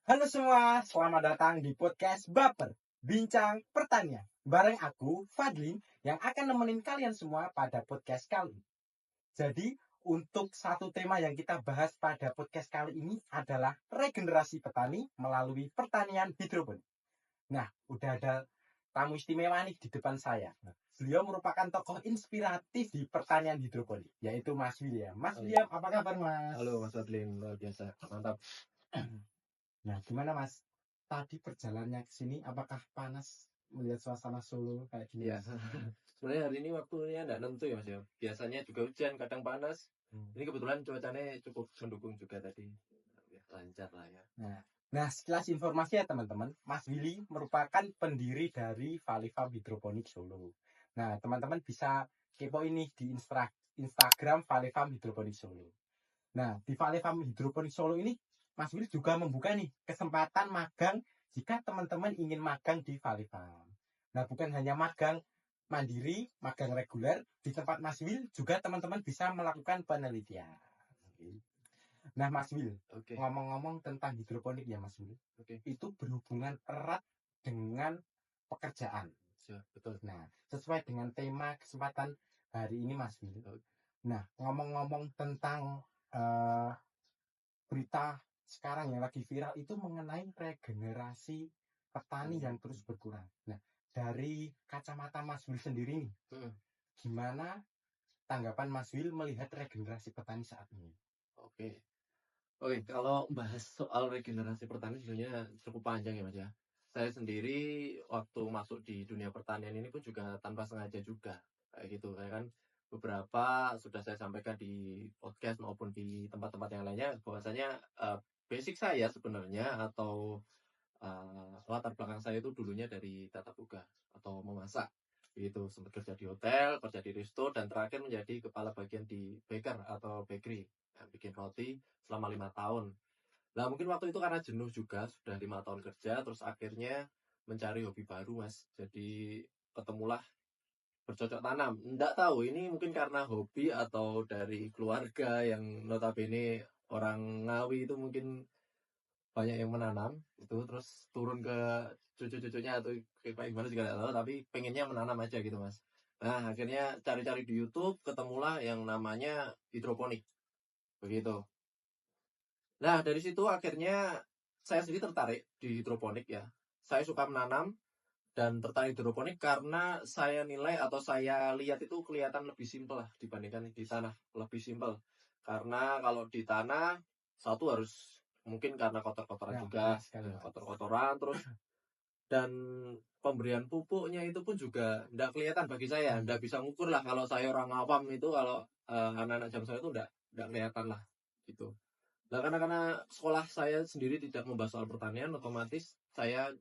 Halo semua, selamat datang di podcast Baper, Bincang Pertanian. Bareng aku, Fadlin, yang akan nemenin kalian semua pada podcast kali ini. Jadi, untuk satu tema yang kita bahas pada podcast kali ini adalah regenerasi petani melalui pertanian hidroponik. Nah, udah ada tamu istimewa nih di depan saya. Beliau merupakan tokoh inspiratif di pertanian hidroponik, yaitu Mas William. Mas William, apa kabar Mas? Halo Mas Fadlin, luar biasa, mantap. Nah, gimana Mas? Tadi perjalanannya ke sini, apakah panas melihat suasana Solo kayak gini? Ya, sebenarnya hari ini waktunya nggak nentu ya Mas ya. Biasanya juga hujan, kadang panas. Ini kebetulan cuacanya cukup mendukung juga tadi. Ya, lancar lah ya. Nah, sekilas informasi ya teman-teman, Mas Willy merupakan pendiri dari Valley Farm Hidroponik Solo. Nah, teman-teman bisa kepo ini di Instagram Valley Farm Hidroponik Solo. Nah, di Valley Farm Hidroponik Solo ini, Mas Willy juga membuka nih kesempatan magang jika teman-teman ingin magang di Valley Farm. Nah, bukan hanya magang mandiri, magang reguler, di tempat Mas Willy juga teman-teman bisa melakukan penelitian. Nah, Mas Will, ngomong-ngomong tentang hidroponik ya Mas Will, itu berhubungan erat dengan pekerjaan. Ya, betul. Nah, sesuai dengan tema kesempatan hari ini Mas Will. Nah, ngomong-ngomong tentang berita sekarang yang lagi viral itu mengenai regenerasi petani yang terus berkurang. Nah, dari kacamata Mas Will sendiri nih, gimana tanggapan Mas Will melihat regenerasi petani saat ini? Oke, kalau bahas soal regenerasi pertanian sebenarnya cukup panjang ya Mas ya. Saya sendiri waktu masuk di dunia pertanian ini pun juga tanpa sengaja juga kayak gitu. Kayak kan beberapa sudah saya sampaikan di podcast maupun di tempat-tempat yang lainnya bahwasanya basic saya sebenarnya atau latar belakang saya itu dulunya dari tata boga atau memasak. Itu sempat kerja di hotel, kerja di resto, dan terakhir menjadi kepala bagian di baker atau bakery, bikin roti selama 5 tahun. Nah mungkin waktu itu karena jenuh juga, sudah 5 tahun kerja, terus akhirnya mencari hobi baru Mas. Jadi ketemulah bercocok tanam. Nggak tahu ini mungkin karena hobi atau dari keluarga yang notabene orang Ngawi itu mungkin banyak yang menanam itu, terus turun ke cucu-cucunya atau kayak gimana juga nggak tahu, tapi pengennya menanam aja gitu Mas. Nah akhirnya cari-cari di YouTube, ketemulah yang namanya hidroponik begitu. Nah dari situ akhirnya saya sendiri tertarik di hidroponik ya. Saya suka menanam dan tertarik hidroponik karena saya nilai atau saya lihat itu kelihatan lebih simpel lah dibandingkan di tanah, lebih simpel. Karena kalau di tanah satu harus mungkin karena kotor-kotoran juga, kotor-kotoran terus, dan pemberian pupuknya itu pun juga tidak kelihatan bagi saya, tidak bisa ngukur lah. Kalau saya orang awam itu, kalau anak-anak jam saya itu tidak kelihatan lah gitu. Nah karena sekolah saya sendiri tidak membahas soal pertanian, otomatis saya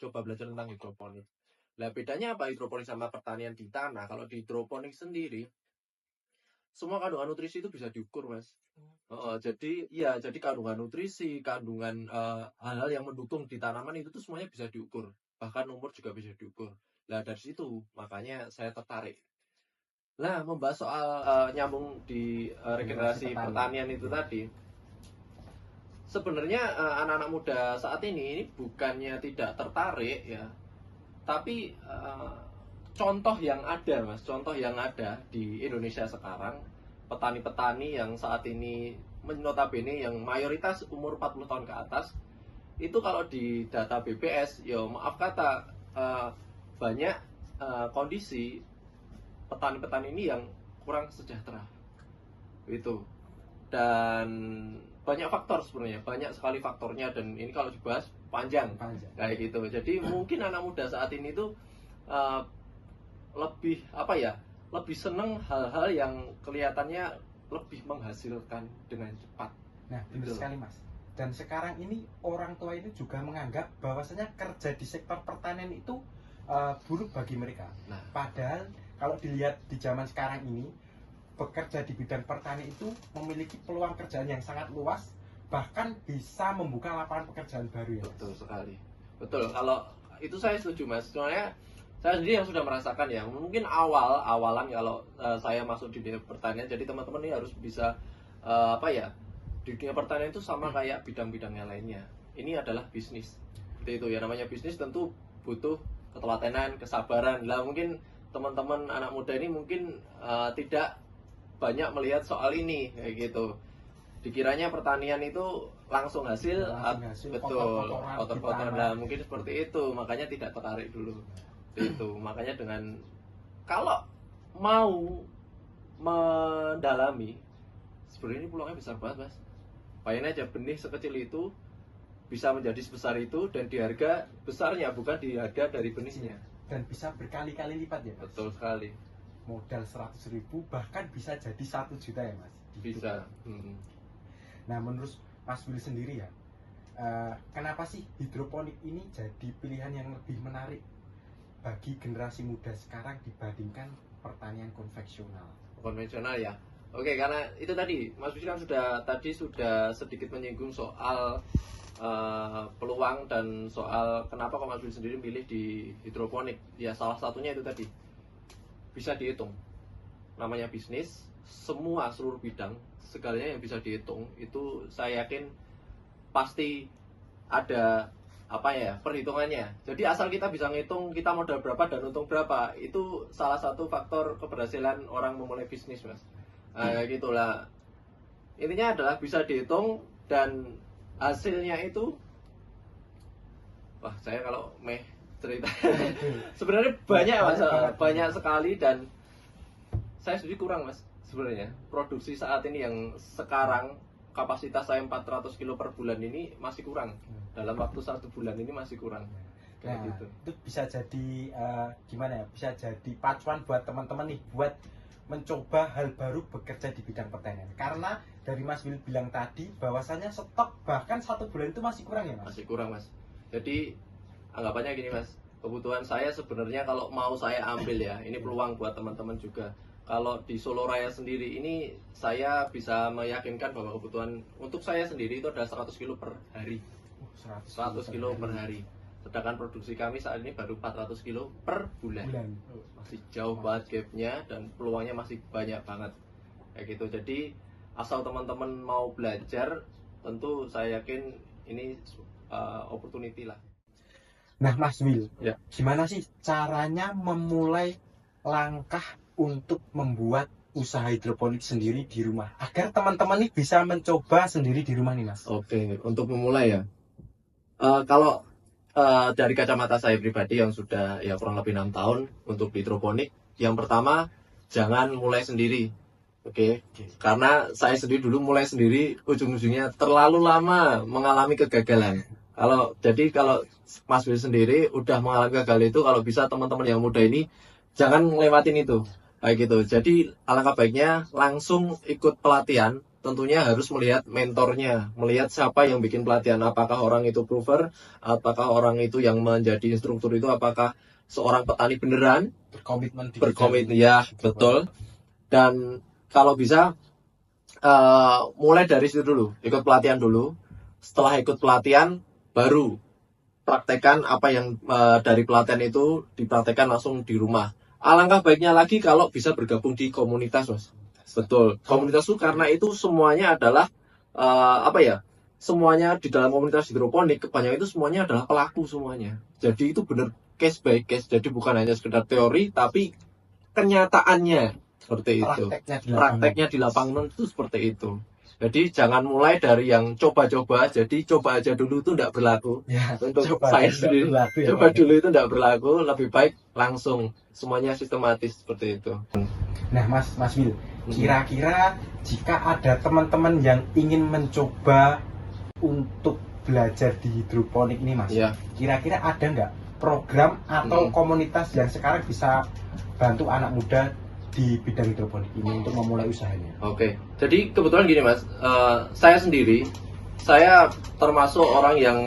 coba belajar tentang hidroponik. Nah bedanya apa hidroponik sama pertanian di tanah? Kalau di hidroponik sendiri, semua kandungan nutrisi itu bisa diukur Mas. Jadi kandungan nutrisi, kandungan hal-hal yang mendukung di tanaman itu tuh semuanya bisa diukur. Bahkan umur juga bisa diukur. Nah dari situ makanya saya tertarik. Nah membahas soal nyambung di regenerasi pertanian itu tadi. Sebenarnya anak-anak muda saat ini bukannya tidak tertarik ya, tapi contoh yang ada Mas, contoh yang ada di Indonesia sekarang, petani-petani yang saat ini notabene yang mayoritas umur 40 tahun ke atas, itu kalau di data BPS, ya maaf kata, banyak kondisi petani-petani ini yang kurang sejahtera. Itu. Dan banyak faktor sebenarnya, banyak sekali faktornya, dan ini kalau dibahas panjang. Kayak gitu. Jadi mungkin anak muda saat ini tuh lebih lebih seneng hal-hal yang kelihatannya lebih menghasilkan dengan cepat. Nah benar sekali Mas. Dan sekarang ini orang tua itu juga menganggap bahwasanya kerja di sektor pertanian itu buruk bagi mereka. Nah padahal kalau dilihat di zaman sekarang ini, bekerja di bidang pertanian itu memiliki peluang kerjaan yang sangat luas, bahkan bisa membuka lapangan pekerjaan baru ya. Betul sekali. Betul. Kalau itu saya setuju Mas. Soalnya saya sendiri yang sudah merasakan ya. Mungkin awalan kalau saya masuk di dunia pertanian, jadi teman-teman ini harus bisa di dunia pertanian itu sama kayak bidang-bidang yang lainnya. ini adalah bisnis. Seperti itu ya, namanya bisnis tentu butuh ketelatenan, kesabaran. Lah mungkin teman-teman anak muda ini mungkin tidak banyak melihat soal ini kayak gitu. Dikiranya pertanian itu langsung hasil, betul, kotor-kotor. Nah, mungkin seperti itu, makanya tidak tertarik dulu. Seperti itu. Makanya dengan kalau mau mendalami, sebenarnya ini peluangnya besar banget, Mas. Bayangin aja benih sekecil itu bisa menjadi sebesar itu, dan di harga besarnya, bukan di harga dari benihnya. Dan bisa berkali-kali lipat ya, Mas? Betul sekali. Modal 100.000 bahkan bisa jadi 1 juta ya, Mas? Bisa. Nah, menurut Mas Will sendiri ya, kenapa sih hidroponik ini jadi pilihan yang lebih menarik bagi generasi muda sekarang dibandingkan pertanian konvensional? Konvensional ya. Oke, karena itu tadi Mas Will kan sudah sedikit menyinggung soal peluang dan soal kenapa kok Mas Will sendiri milih di hidroponik. Ya salah satunya itu tadi, bisa dihitung. Namanya bisnis, seluruh bidang, segalanya yang bisa dihitung, itu saya yakin pasti ada perhitungannya. Jadi asal kita bisa ngitung kita modal berapa dan untung berapa, itu salah satu faktor keberhasilan orang memulai bisnis, Mas. Gitulah. Intinya adalah bisa dihitung dan hasilnya itu, wah saya kalau cerita sebenarnya banyak, Mas, banyak sekali, dan saya sendiri kurang, Mas. Sebenarnya produksi saat ini yang sekarang kapasitas saya 400 kilo per bulan ini masih kurang. Dalam waktu 1 bulan ini masih kurang. Kayak gitu. Itu bisa jadi gimana ya? Bisa jadi pacuan buat teman-teman nih buat mencoba hal baru bekerja di bidang pertanian. Karena dari Mas Will bilang tadi bahwasanya stok bahkan 1 bulan itu masih kurang ya, Mas? Masih kurang, Mas. Jadi anggapannya gini, Mas. Kebutuhan saya sebenarnya kalau mau saya ambil ya, ini peluang buat teman-teman juga. Kalau di Solo Raya sendiri ini saya bisa meyakinkan bahwa kebutuhan untuk saya sendiri itu adalah 100 kilo per hari. 100 kilo per hari. Sedangkan produksi kami saat ini baru 400 kilo per bulan. Masih jauh banget gapnya dan peluangnya masih banyak banget. Kayak gitu. Jadi asal teman-teman mau belajar, tentu saya yakin ini opportunity lah. Nah, Mas Will, ya, gimana sih caranya memulai langkah untuk membuat usaha hidroponik sendiri di rumah agar teman-teman ini bisa mencoba sendiri di rumah nih, Mas? Oke, untuk memulai ya, kalau dari kacamata saya pribadi yang sudah ya kurang lebih 6 tahun untuk hidroponik, yang pertama jangan mulai sendiri. Oke. Karena saya sendiri dulu mulai sendiri, ujung-ujungnya terlalu lama mengalami kegagalan. Kalau Mas Will sendiri udah mengalami gagal itu, kalau bisa teman-teman yang muda ini jangan ngelewatin itu. Kayak gitu. Jadi alangkah baiknya langsung ikut pelatihan. Tentunya harus melihat mentornya, melihat siapa yang bikin pelatihan. Apakah orang itu prover, apakah orang itu yang menjadi instruktur itu, apakah seorang petani beneran berkomitmen, ya betul. Dan kalau bisa mulai dari situ dulu, ikut pelatihan dulu. Setelah ikut pelatihan, baru praktekkan apa yang dari pelatihan itu dipraktekkan langsung di rumah. Alangkah baiknya lagi kalau bisa bergabung di komunitas, Mas. Betul. Komunitas itu karena itu semuanya adalah semuanya di dalam komunitas hidroponik kebanyakan itu semuanya adalah pelaku semuanya. Jadi itu benar case by case. Jadi bukan hanya sekedar teori, tapi kenyataannya seperti itu. Prakteknya di lapangan itu seperti itu. Jadi jangan mulai dari yang coba-coba. Jadi coba aja dulu itu tidak berlaku. Ya, untuk saya sendiri, coba dulu itu tidak berlaku. Lebih baik langsung semuanya sistematis seperti itu. Nah, Mas Will, kira-kira jika ada teman-teman yang ingin mencoba untuk belajar di hidroponik ini, Mas, kira-kira ada nggak program atau komunitas yang sekarang bisa bantu anak muda di bidang hidroponik ini untuk memulai usahanya? Oke, jadi kebetulan gini, Mas, saya termasuk orang yang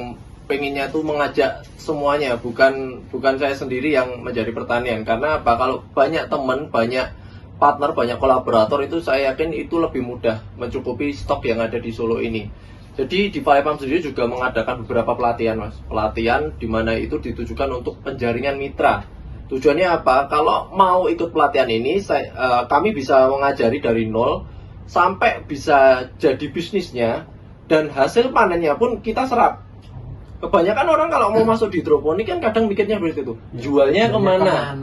pengennya tuh mengajak semuanya, bukan saya sendiri yang menjadi pertanian. Karena apa? Kalau banyak teman, banyak partner, banyak kolaborator, itu saya yakin itu lebih mudah mencukupi stok yang ada di Solo ini. Jadi di Valefam sendiri juga mengadakan beberapa pelatihan, Mas. Pelatihan di mana itu ditujukan untuk penjaringan mitra. Tujuannya apa? Kalau mau ikut pelatihan ini, kami bisa mengajari dari nol sampai bisa jadi bisnisnya, dan hasil panennya pun kita serap. Kebanyakan orang kalau mau masuk di hidroponik kan kadang mikirnya seperti itu. Jualnya kemana?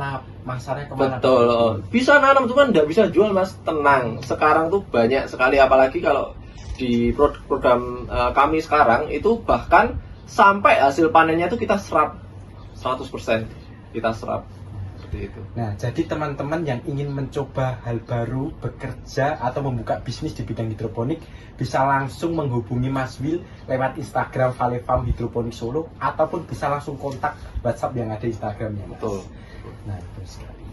Masarnya kemana? Betul. Bisa nanam cuman nggak bisa jual, Mas. Tenang. Sekarang tuh banyak sekali, apalagi kalau di program kami sekarang itu bahkan sampai hasil panennya itu kita serap 100%. Kita serap. Seperti itu. Nah, jadi teman-teman yang ingin mencoba hal baru, bekerja atau membuka bisnis di bidang hidroponik, bisa langsung menghubungi Mas Will lewat Instagram Vale Farm Hidroponik Solo, ataupun bisa langsung kontak WhatsApp yang ada Instagramnya, Mas. Betul. Nah, betul sekali.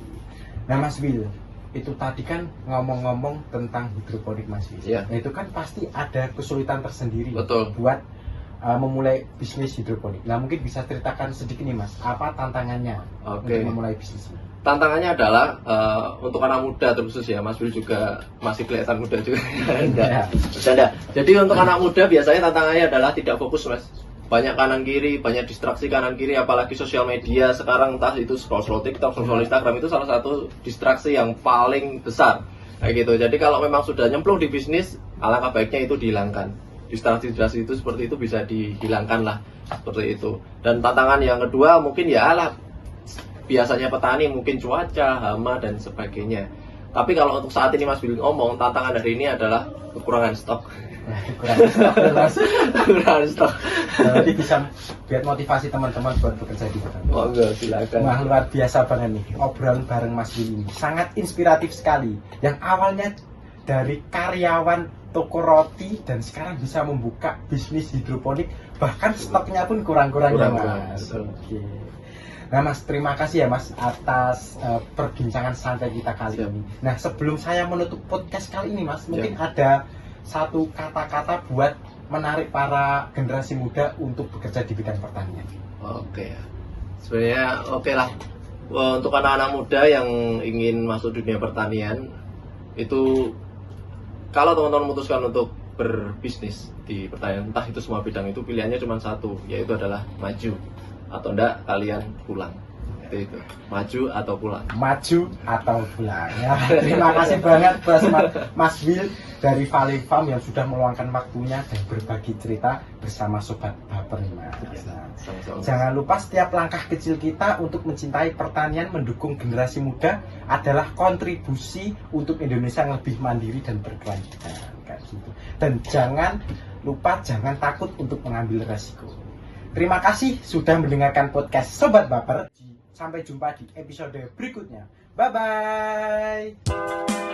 Nah, Mas Will, itu tadi kan ngomong-ngomong tentang hidroponik, Mas Will. Iya. Nah, itu kan pasti ada kesulitan tersendiri Betul. buat memulai bisnis hidroponik. Nah, mungkin bisa ceritakan sedikit nih, Mas, apa tantangannya Oke. untuk memulai bisnis ini? Tantangannya adalah untuk anak muda terkhusus ya, Mas Will juga masih kelihatan muda juga. Enggak, bercanda. Jadi untuk anak muda biasanya tantangannya adalah tidak fokus, Mas. Banyak kanan kiri, banyak distraksi kanan kiri, apalagi sosial media sekarang, entah itu scroll TikTok, scroll Instagram, itu salah satu distraksi yang paling besar. Kayak gitu. Jadi kalau memang sudah nyemplung di bisnis, alangkah baiknya itu dihilangkan. Distraksi-distraksi itu seperti itu bisa dihilangkan lah, seperti itu. Dan tantangan yang kedua mungkin ya lah, biasanya petani mungkin cuaca, hama dan sebagainya. Tapi kalau untuk saat ini Mas Will ngomong, tantangan hari ini adalah kekurangan stok. Kurang stok, Mas. Kekurangan stok. Jadi bisa biar motivasi teman-teman buat bekerja di bidang. Oh enggak, silakan. Wah, luar biasa banget nih obrolan bareng Mas Will ini. Sangat inspiratif sekali. Yang awalnya dari karyawan toko roti dan sekarang bisa membuka bisnis hidroponik, bahkan stoknya pun kurang-kurang ya, Mas. Oke. Nah, Mas, terima kasih ya, Mas, atas perbincangan santai kita kali ini. Nah, sebelum saya menutup podcast kali ini, Mas, mungkin ada satu kata-kata buat menarik para generasi muda untuk bekerja di bidang pertanian. Oke. Sebenarnya oke lah. Untuk anak-anak muda yang ingin masuk dunia pertanian, itu kalau teman-teman memutuskan untuk berbisnis di pertanian, entah itu semua bidang, itu pilihannya cuma satu, yaitu adalah maju atau enggak kalian pulang. Itu maju atau pulang. Maju atau pulang. Ya, terima kasih banget Mas Will dari Vale Farm yang sudah meluangkan waktunya dan berbagi cerita bersama Sobat Baper nih, Mas. Nah, jangan lupa setiap langkah kecil kita untuk mencintai pertanian, mendukung generasi muda adalah kontribusi untuk Indonesia yang lebih mandiri dan berkelanjutan. Kayak gitu. Dan jangan lupa, jangan takut untuk mengambil resiko. Terima kasih sudah mendengarkan podcast Sobat Baper. Sampai jumpa di episode berikutnya. Bye-bye.